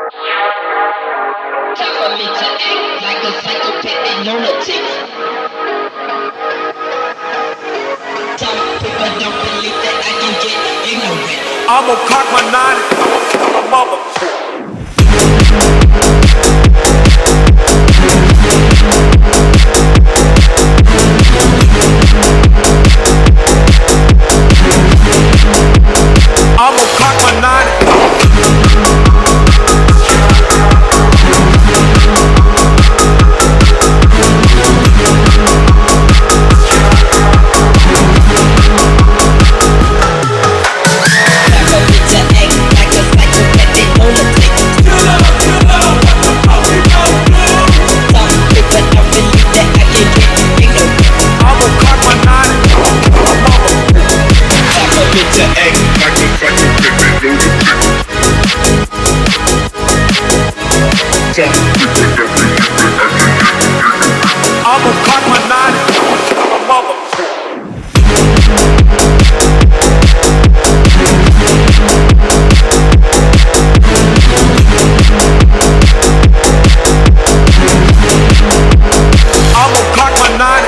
Time for me to act like a psychopathic lunatic. Some people don't believe that I can get ignorant. I'ma cock my nine and kill a mother. I'ma cock my nine. I'ma cock my nine and kill a mother. I'ma cock my nine.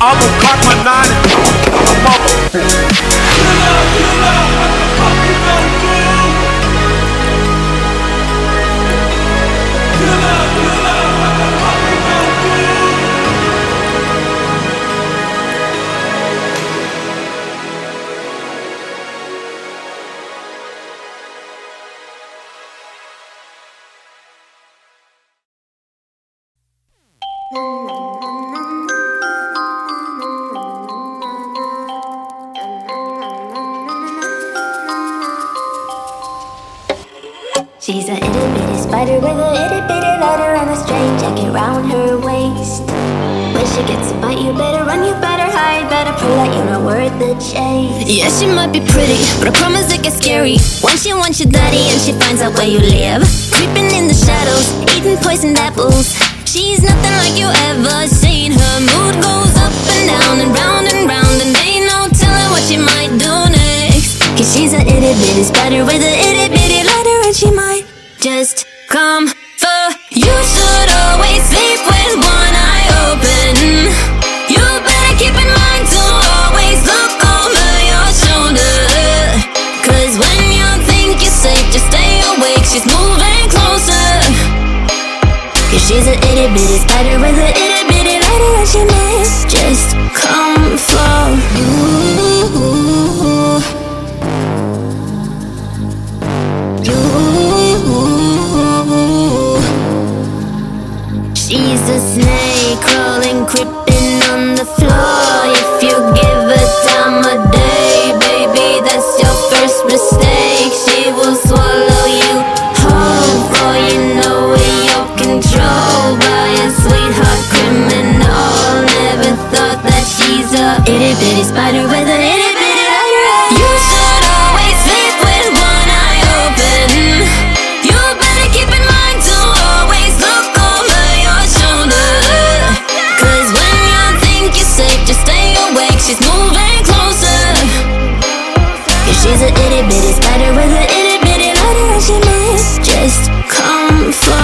I'ma cock my nine and kill a mother. She's a itty bitty spider with a itty bitty letter and a string jacket round her waist. When she gets a bite, you better run, you better hide, better pray that you're not worth the chase. Yeah, she might be pretty, but I promise it gets scary when she wants your daddy and she finds out where you live. Creeping in the shadows, eating poisoned apples. She's nothing like you ever seen. Her mood goes up and down and round, and ain't no telling what she might do next. Cause she's a itty bitty spider with a itty bitty letter, and she might just come for you. Should always sleep with one eye open. You better keep in mind to always look over your shoulder. Cause when you think you're safe, just stay awake, she's moving closer. Cause she's a itty bitty spider with a itty bitty letter, and she might just come for you. She's a snake crawling, creeping on the floor. If you give her time of day, baby, that's your first mistake. She will swallow you whole, for you know in your control by a sweetheart criminal. Never thought that she's a itty bitty spider with a itty bitty letter. You should always sleep with one eye open. You better keep in mind to always look over your shoulder. Cause when you think you're safe, just stay awake, she's moving closer. Cause she's a itty bitty spider with a itty bitty letter, and she might just come for.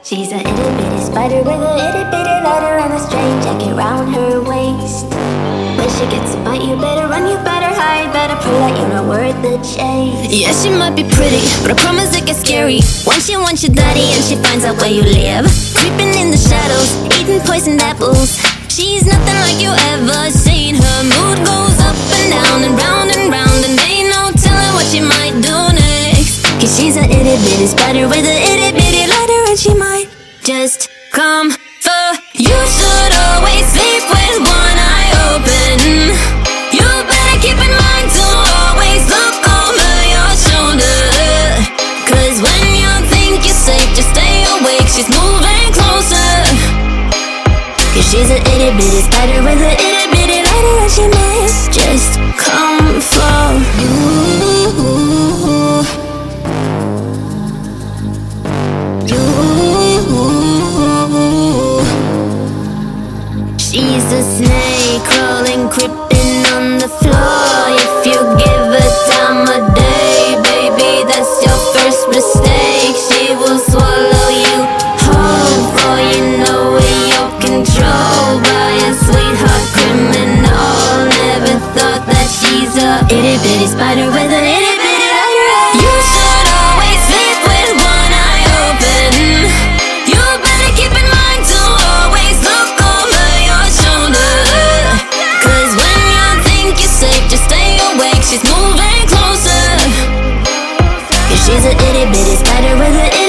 She's a itty bitty spider with a itty bitty letter and a string jacket round her waist. When she gets a bite, you better run, you better hide, better prove that you're not worth the chase. Yeah, she might be pretty, but I promise it gets scary when she wants your daddy and she finds out where you live. Creeping in the shadows, eating poisoned apples. She's nothing like you ever seen. Her mood goes up and down and round, and ain't no telling what she might do next. Cause she's a itty bitty spider with a itty bitty ladder, and she might just come for you. Should always sleep with one eye open. You better keep in mind to always look over your shoulder. Cause when you think you're safe, just stay awake, she's moving closer. Cause she's a itty bitty spider with a itty bitty ladder, and she might just come for you. She's a snake crawling, creeping on the floor. If you give her time of day, baby, that's your first mistake. She will swallow you whole, for you know in your control by a sweetheart criminal. Never thought that she's a itty bitty spider with an itty bitty ladder. You should always sleep with one eye open. You better keep in mind to always look over your shoulder. Cause when you think you're safe, just stay awake, she's moving closer. Cause she's a itty bitty spider with an itty